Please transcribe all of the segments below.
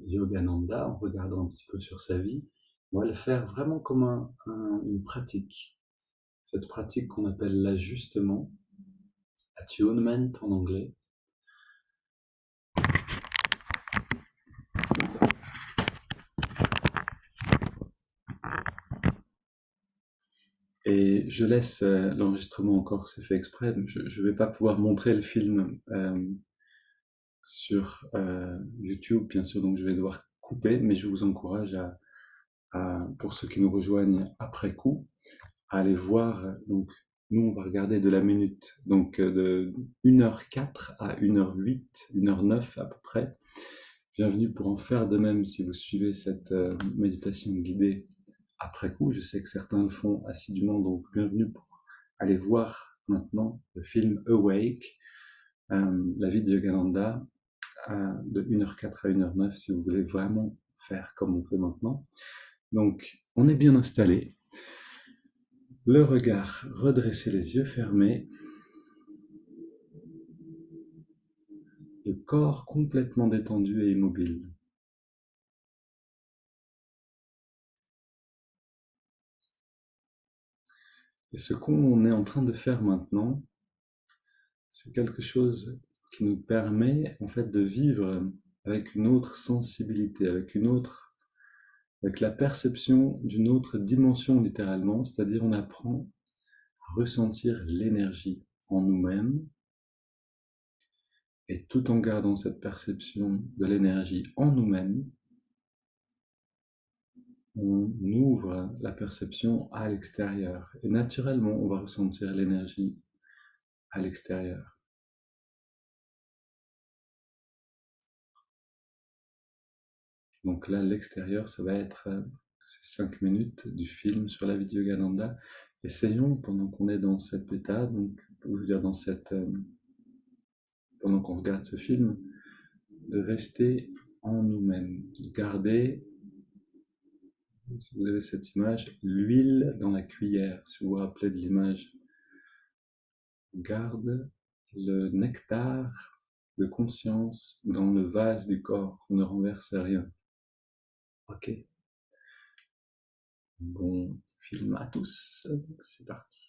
Yogananda, en regardant un petit peu sur sa vie, on va le faire vraiment comme une pratique. Cette pratique qu'on appelle l'ajustement, attunement en anglais. Et je laisse l'enregistrement encore, c'est fait exprès. Je ne vais pas pouvoir montrer le film sur YouTube, bien sûr, donc je vais devoir couper, mais je vous encourage pour ceux qui nous rejoignent après coup, à aller voir. Donc, nous, on va regarder de la minute, donc de 1h04 à 1h08, 1h09 à peu près. Bienvenue pour en faire de même si vous suivez cette méditation guidée après coup. Je sais que certains le font assidûment, donc bienvenue pour aller voir maintenant le film Awake, la vie de Yogananda, de 1h04 à 1h09 si vous voulez vraiment faire comme on fait maintenant. Donc, on est bien installé. Le regard redressé, les yeux fermés. Le corps complètement détendu et immobile. Et ce qu'on est en train de faire maintenant, c'est quelque chose qui nous permet en fait de vivre avec une autre sensibilité, avec la perception d'une autre dimension littéralement, c'est-à-dire on apprend à ressentir l'énergie en nous-mêmes et tout en gardant cette perception de l'énergie en nous-mêmes, on ouvre la perception à l'extérieur et naturellement on va ressentir l'énergie à l'extérieur. Donc là, l'extérieur, ça va être ces 5 minutes du film sur la vie de Yogananda. Essayons, pendant qu'on est dans cet état, donc, je veux dire pendant qu'on regarde ce film, de rester en nous-mêmes, de garder, si vous avez cette image, l'huile dans la cuillère, si vous vous rappelez de l'image. Garde le nectar de conscience dans le vase du corps, ne renverse rien. Ok. Bon film à tous, c'est parti.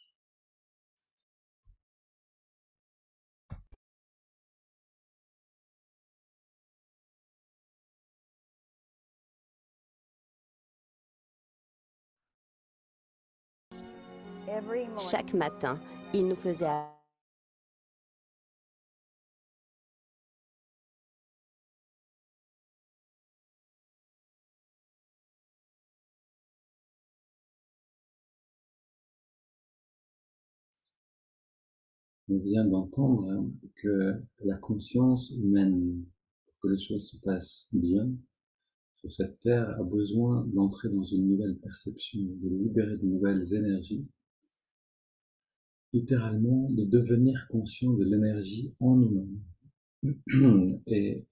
Chaque matin, il nous faisait On vient d'entendre que la conscience humaine, pour que les choses se passent bien, sur cette terre, a besoin d'entrer dans une nouvelle perception, de libérer de nouvelles énergies, littéralement de devenir conscient de l'énergie en nous-mêmes et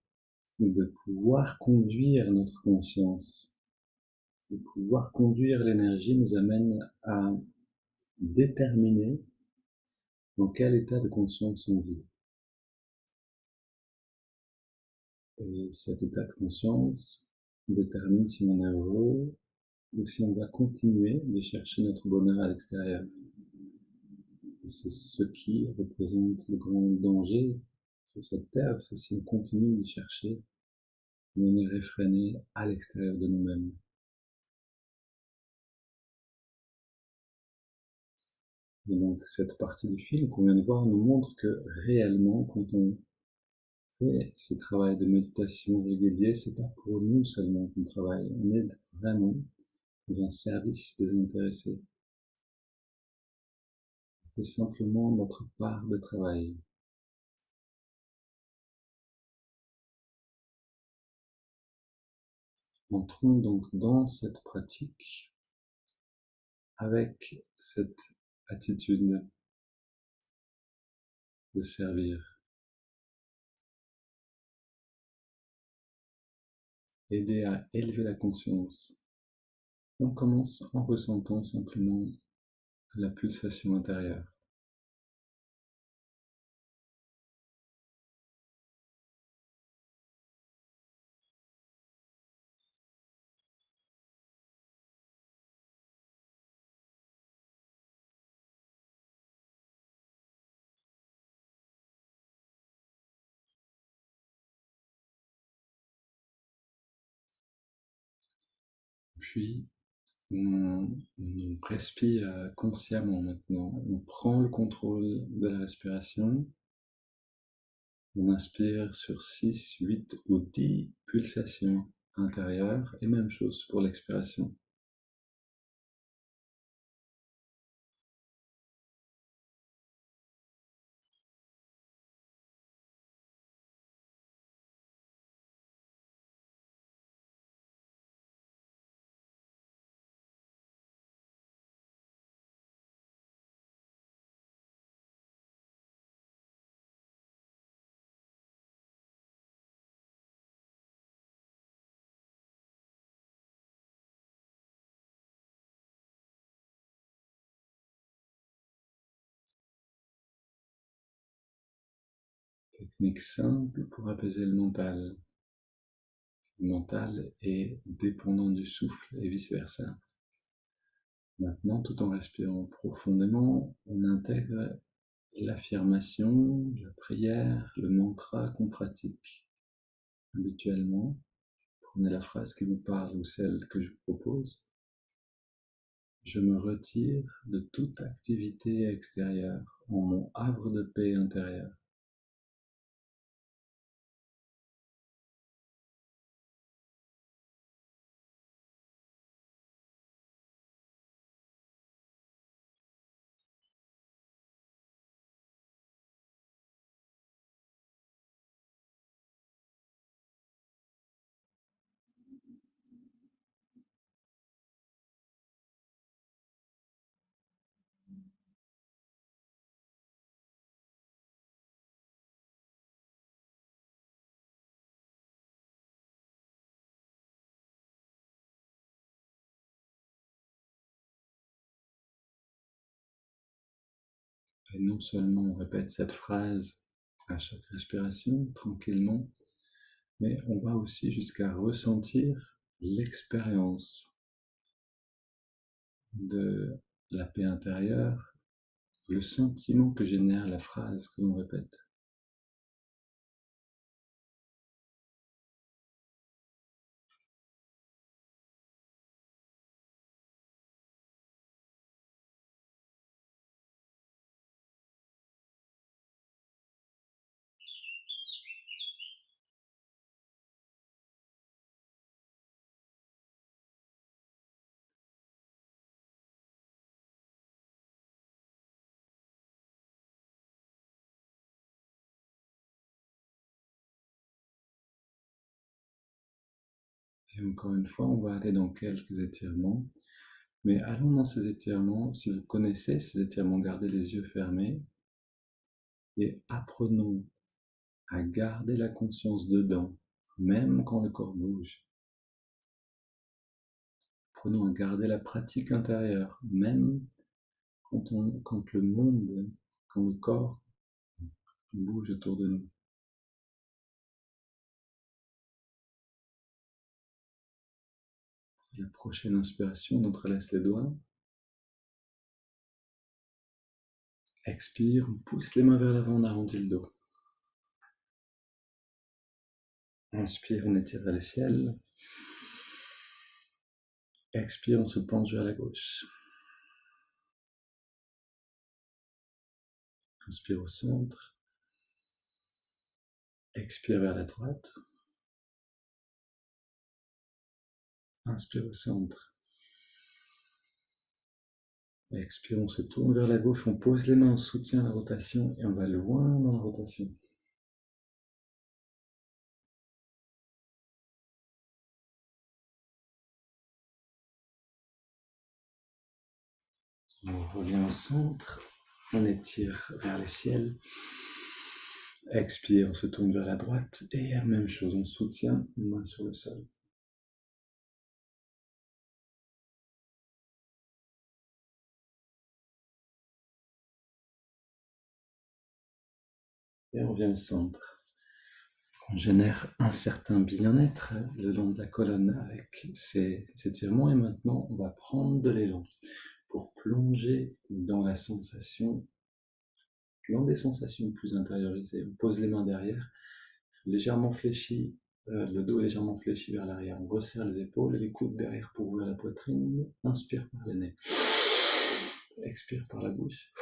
de pouvoir conduire notre conscience. De pouvoir conduire l'énergie nous amène à déterminer dans quel état de conscience on vit. Et cet état de conscience détermine si on est heureux ou si on va continuer de chercher notre bonheur à l'extérieur. Et c'est ce qui représente le grand danger sur cette terre, c'est si on continue de chercher, on est réfréné à l'extérieur de nous-mêmes. Et donc cette partie du film qu'on vient de voir nous montre que réellement, quand on fait ce travail de méditation régulier, c'est pas pour nous seulement qu'on travaille, on est vraiment dans un service désintéressé. On fait simplement notre part de travail. Entrons donc dans cette pratique avec cette attitude de servir. Aider à élever la conscience. On commence en ressentant simplement la pulsation intérieure. puis, on respire consciemment maintenant. On prend le contrôle de la respiration. On inspire sur 6, 8 ou 10 pulsations intérieures. Et même chose pour l'expiration. Technique simple pour apaiser le mental. Le mental est dépendant du souffle et vice-versa. Maintenant, tout en respirant profondément, on intègre l'affirmation, la prière, le mantra qu'on pratique habituellement. Prenez la phrase qui vous parle ou celle que je vous propose. Je me retire de toute activité extérieure en mon havre de paix intérieure. Et non seulement on répète cette phrase à chaque respiration, tranquillement, mais on va aussi jusqu'à ressentir l'expérience de la paix intérieure, le sentiment que génère la phrase que l'on répète. Et encore une fois, on va aller dans quelques étirements. Mais allons dans ces étirements, si vous connaissez ces étirements, gardez les yeux fermés et apprenons à garder la conscience dedans, même quand le corps bouge. Apprenons à garder la pratique intérieure, même quand le monde, quand le corps bouge autour de nous. La prochaine inspiration, on entrelace les doigts. Expire, on pousse les mains vers l'avant, on arrondit le dos. Inspire, on étire vers le ciel. Expire, on se penche vers la gauche. Inspire au centre. Expire vers la droite. Inspire au centre. Expire, on se tourne vers la gauche, on pose les mains, on soutient la rotation et on va loin dans la rotation. On revient au centre, on étire vers le ciel. Expire, on se tourne vers la droite et la même chose, on soutient, main sur le sol. Et on revient au centre. On génère un certain bien-être le long de la colonne avec ces étirements et maintenant on va prendre de l'élan pour plonger dans la sensation, dans des sensations plus intériorisées. On pose les mains derrière, légèrement fléchies le dos est légèrement fléchi vers l'arrière. On resserre les épaules et les coudes derrière pour ouvrir la poitrine. Inspire par le nez. Expire par la bouche.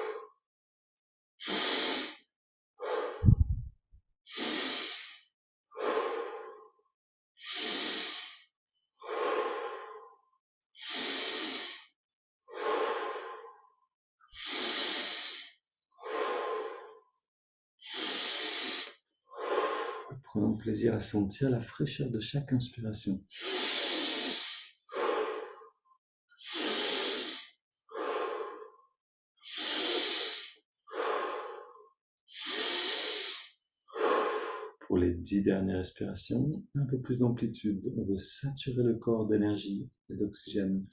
Prenons plaisir à sentir la fraîcheur de chaque inspiration. Pour les 10 dernières respirations, un peu plus d'amplitude. On veut saturer le corps d'énergie et d'oxygène.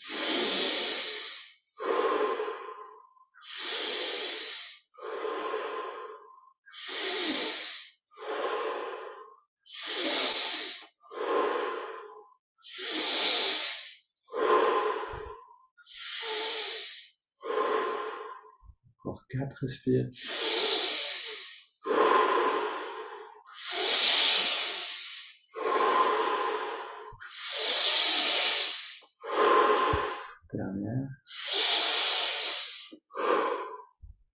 Encore 4 respires. Dernière.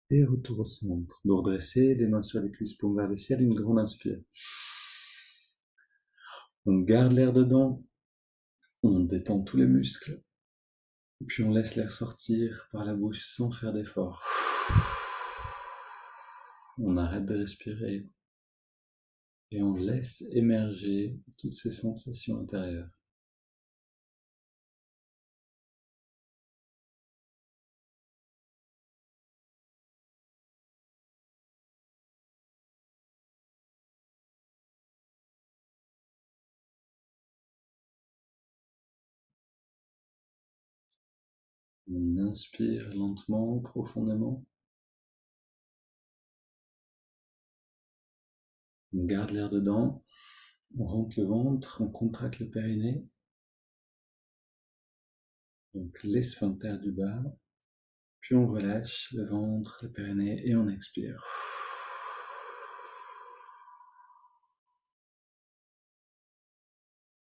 Et retour au centre. Dos redressé, les mains sur les cuisses, paumes vers le ciel, une grande inspire. On garde l'air dedans, on détend tous les muscles, puis on laisse l'air sortir par la bouche sans faire d'effort. On arrête de respirer et on laisse émerger toutes ces sensations intérieures. On inspire lentement, profondément. On garde l'air dedans. On rentre le ventre, on contracte le périnée. Donc les sphincters du bas. Puis on relâche le ventre, le périnée et on expire.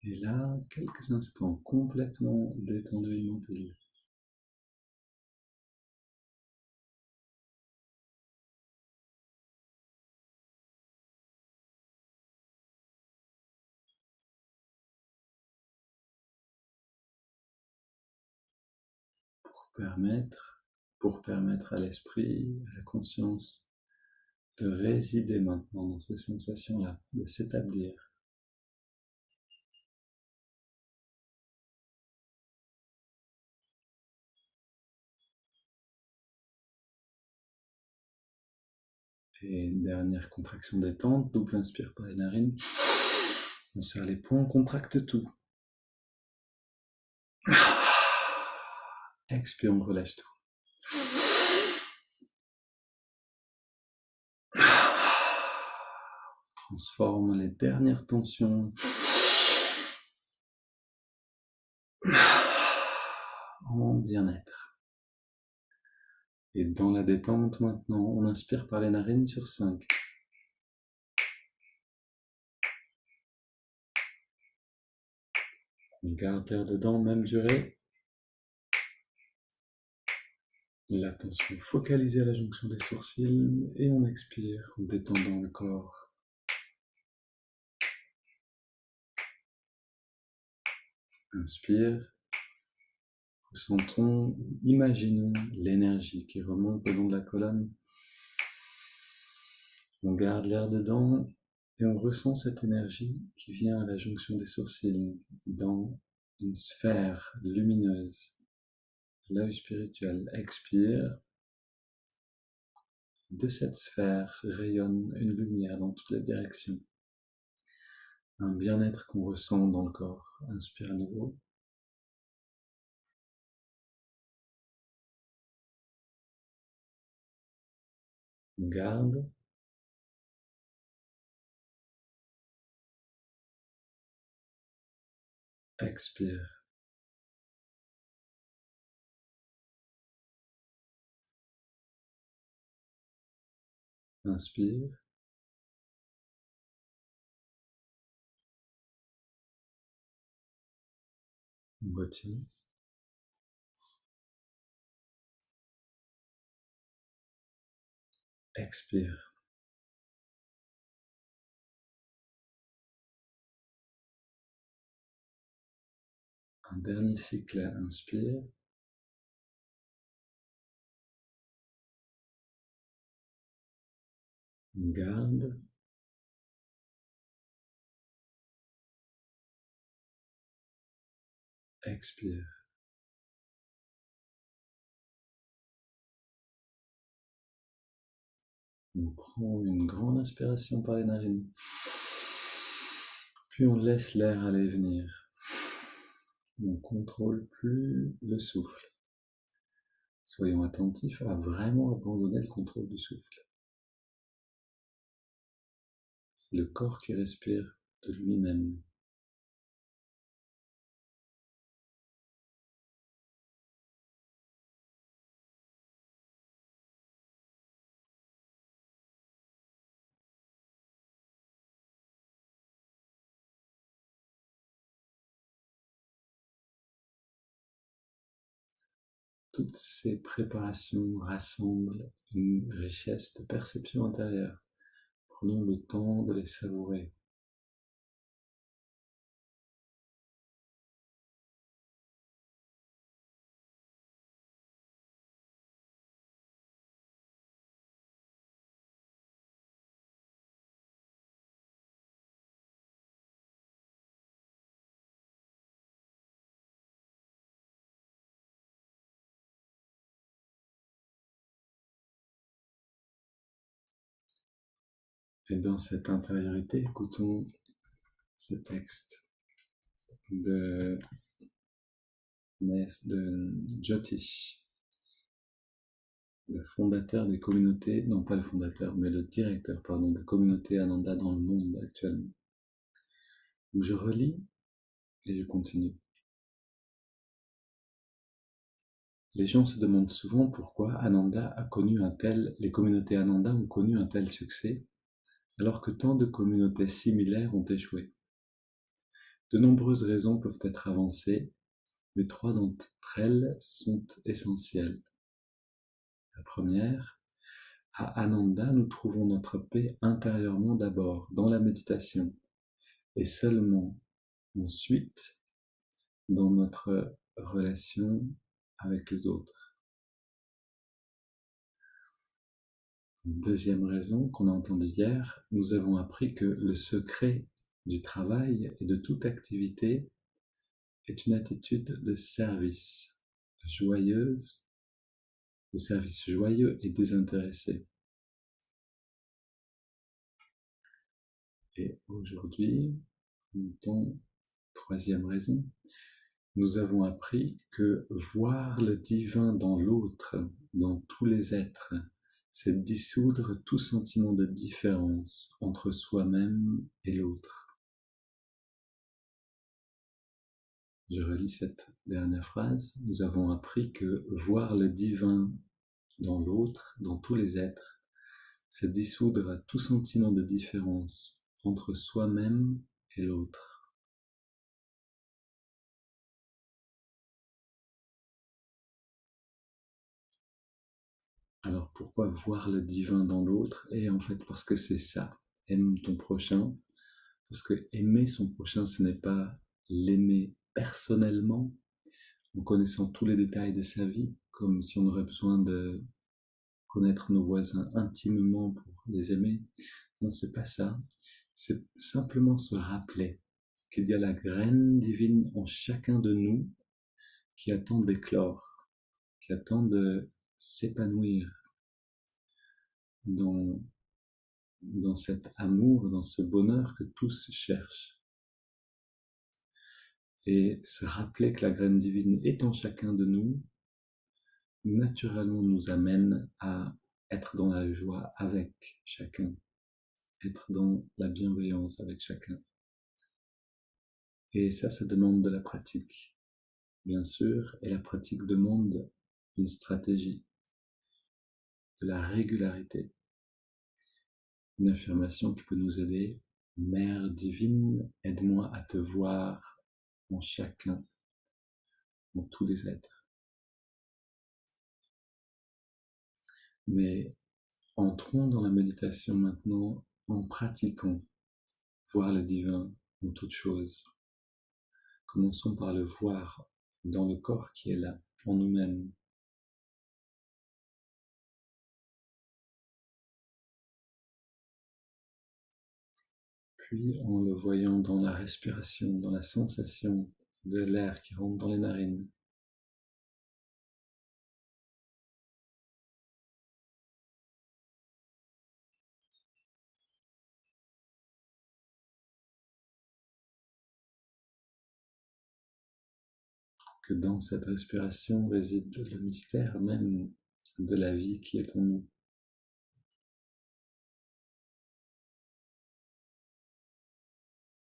Et là, quelques instants complètement détendus et immobiles. Pour permettre à l'esprit, à la conscience de résider maintenant dans ces sensations-là, de s'établir. Et une dernière contraction détente, double inspire par les narines. On serre les poings, on contracte tout. Expire, on relâche tout. Transforme les dernières tensions en bien-être. Et dans la détente maintenant, on inspire par les narines sur 5. On garde l'air dedans, même durée. L'attention focalisée à la jonction des sourcils et on expire en détendant le corps. Inspire. Ressentons, imaginons l'énergie qui remonte le long de la colonne. On garde l'air dedans et on ressent cette énergie qui vient à la jonction des sourcils dans une sphère lumineuse. L'œil spirituel expire. De cette sphère rayonne une lumière dans toutes les directions. Un bien-être qu'on ressent dans le corps. Inspire à nouveau. On garde. Expire. Inspire. On retient. Expire. Un dernier cycle, inspire. On garde. Expire. On prend une grande inspiration par les narines. Puis on laisse l'air aller et venir. On ne contrôle plus le souffle. Soyons attentifs à vraiment abandonner le contrôle du souffle. C'est le corps qui respire de lui-même. Toutes ces préparations rassemblent une richesse de perception intérieure. Prenons le temps de les savourer. Et dans cette intériorité, écoutons ce texte de Jyotish, le fondateur des communautés, non pas le fondateur, mais le directeur, pardon, des communautés Ananda dans le monde actuellement. Donc je relis et je continue. Les gens se demandent souvent pourquoi les communautés Ananda ont connu un tel succès, alors que tant de communautés similaires ont échoué. De nombreuses raisons peuvent être avancées, mais 3 d'entre elles sont essentielles. La première, à Ananda, nous trouvons notre paix intérieurement d'abord, dans la méditation, et seulement ensuite dans notre relation avec les autres. Deuxième raison qu'on a entendue hier, nous avons appris que le secret du travail et de toute activité est une attitude de service joyeuse, de service joyeux et désintéressé. Et aujourd'hui, troisième raison, nous avons appris que voir le divin dans l'autre, dans tous les êtres, c'est dissoudre tout sentiment de différence entre soi-même et l'autre. Je relis cette dernière phrase. Nous avons appris que voir le divin dans l'autre, dans tous les êtres, c'est dissoudre tout sentiment de différence entre soi-même et l'autre. Alors pourquoi voir le divin dans l'autre? Et en fait parce que c'est ça, aime ton prochain, parce que aimer son prochain, ce n'est pas l'aimer personnellement, en connaissant tous les détails de sa vie, comme si on aurait besoin de connaître nos voisins intimement pour les aimer. Non, c'est pas ça. C'est simplement se rappeler qu'il y a la graine divine en chacun de nous qui attend d'éclore, qui attend de s'épanouir dans cet amour, dans ce bonheur que tous cherchent. Et se rappeler que la graine divine est en chacun de nous, naturellement nous amène à être dans la joie avec chacun, être dans la bienveillance avec chacun. Et ça demande de la pratique, bien sûr, et la pratique demande une stratégie, de la régularité, une affirmation qui peut nous aider. Mère divine, aide-moi à te voir en chacun, en tous les êtres. Mais entrons dans la méditation maintenant en pratiquant voir le divin en toute chose. Commençons par le voir dans le corps qui est là, en nous-mêmes. Puis en le voyant dans la respiration, dans la sensation de l'air qui rentre dans les narines. Que dans cette respiration réside le mystère même de la vie qui est en nous.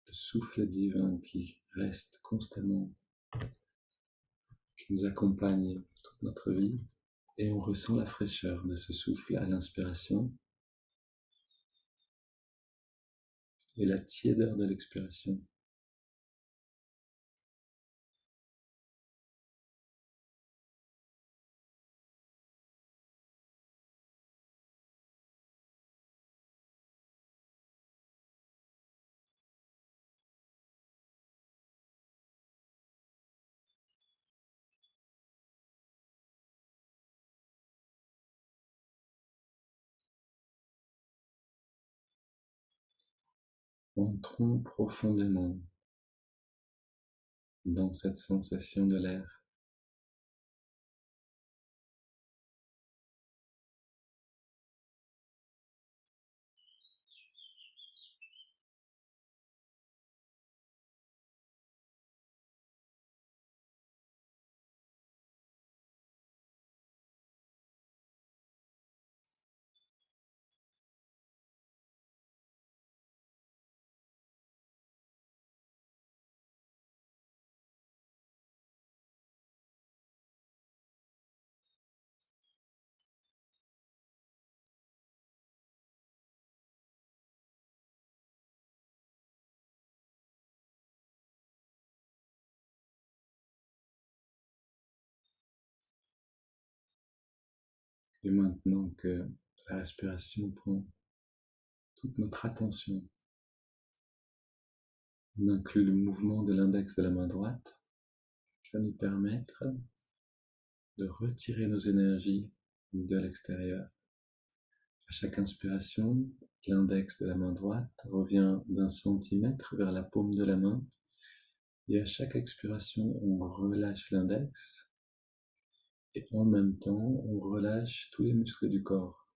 Le souffle divin qui reste constamment, qui nous accompagne toute notre vie, et on ressent la fraîcheur de ce souffle à l'inspiration et la tiédeur de l'expiration. Entrons profondément dans cette sensation de l'air. Et maintenant que la respiration prend toute notre attention, on inclut le mouvement de l'index de la main droite qui va nous permettre de retirer nos énergies de l'extérieur. À chaque inspiration, l'index de la main droite revient d'1 centimètre vers la paume de la main, et à chaque expiration, on relâche l'index, et en même temps, on relâche tous les muscles du corps.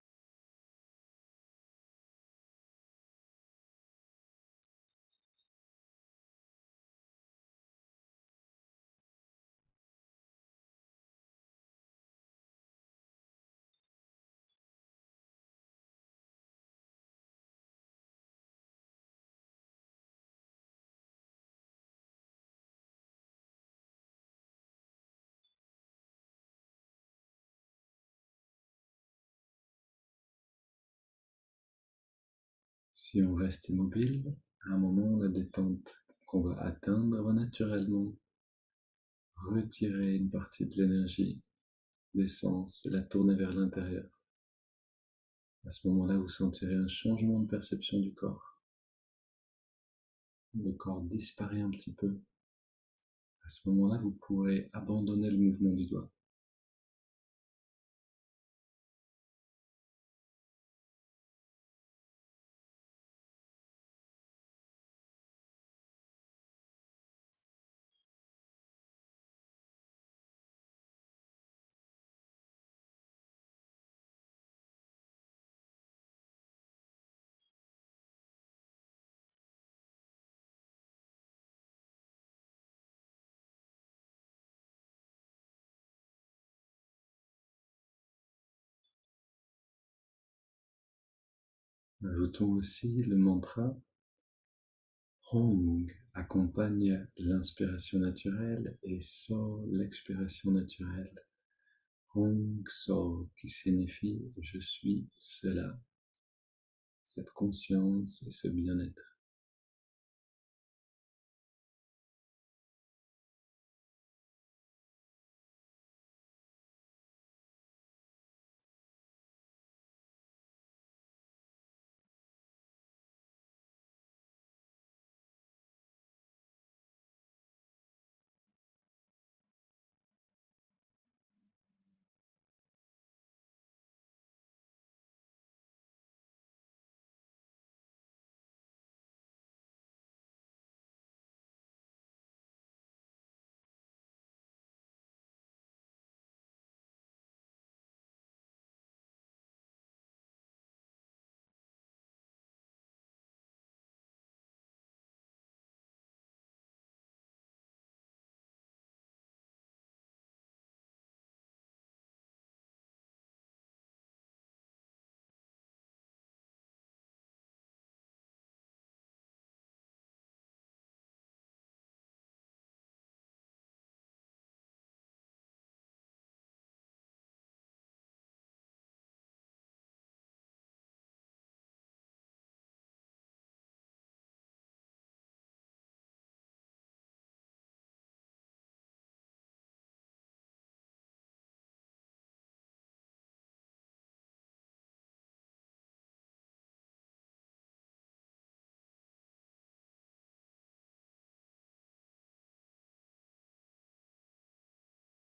Si on reste immobile, à un moment, la détente qu'on va atteindre va naturellement retirer une partie de l'énergie des sens et la tourner vers l'intérieur. À ce moment-là, vous sentirez un changement de perception du corps. Le corps disparaît un petit peu. À ce moment-là, vous pourrez abandonner le mouvement du doigt. Ajoutons aussi le mantra Hong accompagne l'inspiration naturelle et So l'expiration naturelle. Hong So qui signifie je suis cela, cette conscience et ce bien-être.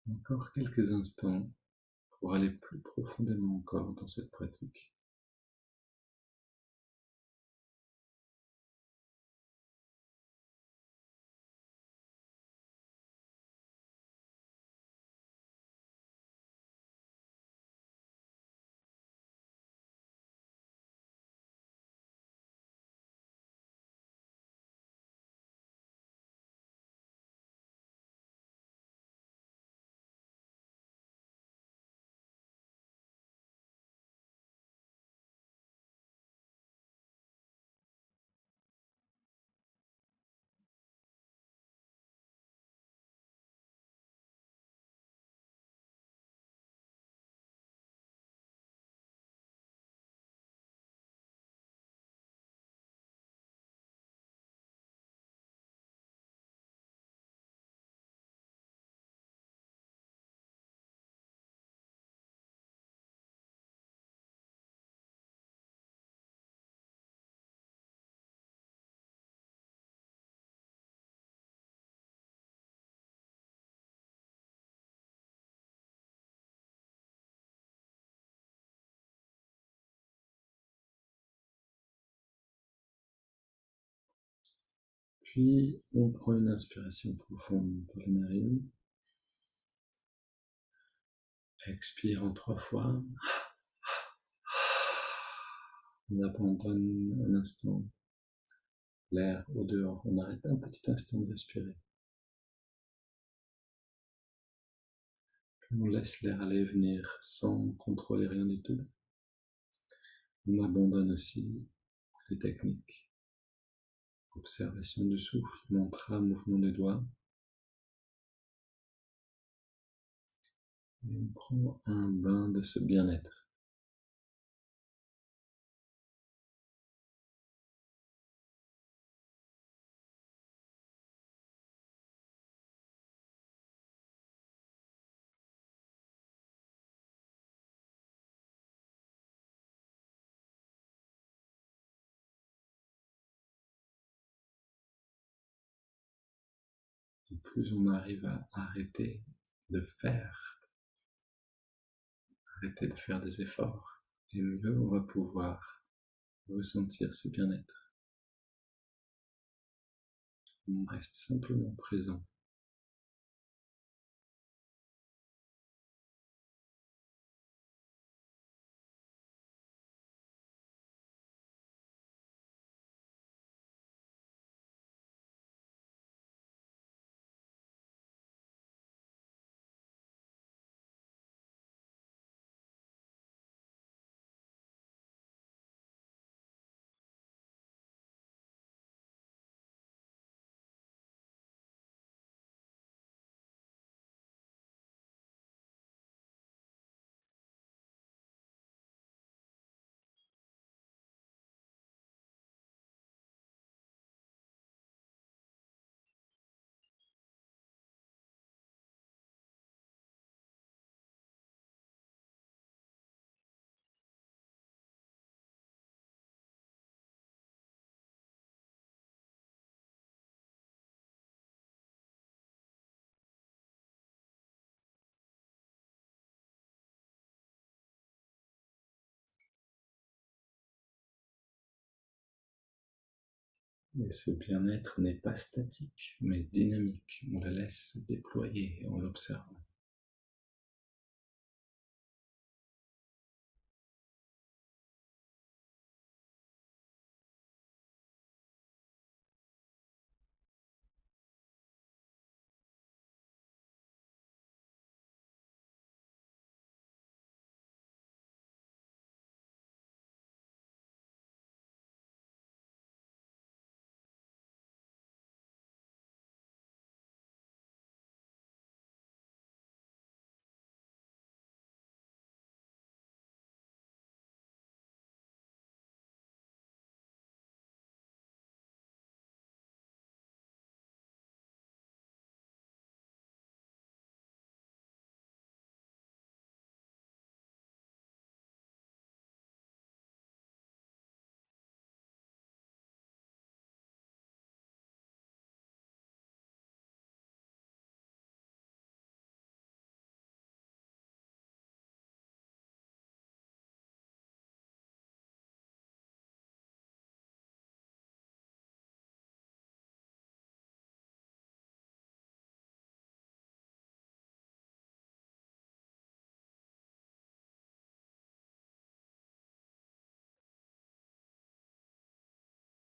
Encore quelques instants pour aller plus profondément encore dans cette pratique. Puis on prend une inspiration profonde par la narine. Expire en 3 fois. On abandonne un instant l'air au dehors. On arrête un petit instant de respirer. Puis on laisse l'air aller et venir sans contrôler rien du tout. On abandonne aussi les techniques. Observation du souffle, mantra, mouvement des doigts. Et on prend un bain de ce bien-être. Et plus on arrive à arrêter de faire, des efforts, et mieux on va pouvoir ressentir ce bien-être. On reste simplement présent. Et ce bien-être n'est pas statique, mais dynamique. On le laisse se déployer et on l'observe.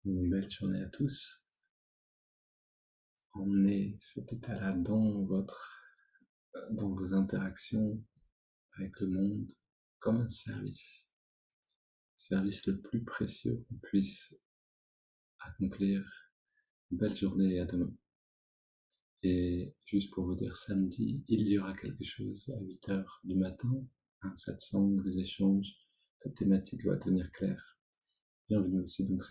Une belle journée à tous. Emmenez cet état-là dans vos interactions avec le monde comme un service. Service le plus précieux qu'on puisse accomplir. Une belle journée et à demain. Et juste pour vous dire, samedi, il y aura quelque chose à 8 heures du matin, un satsang, des échanges. La thématique va tenir claire. Bienvenue aussi, donc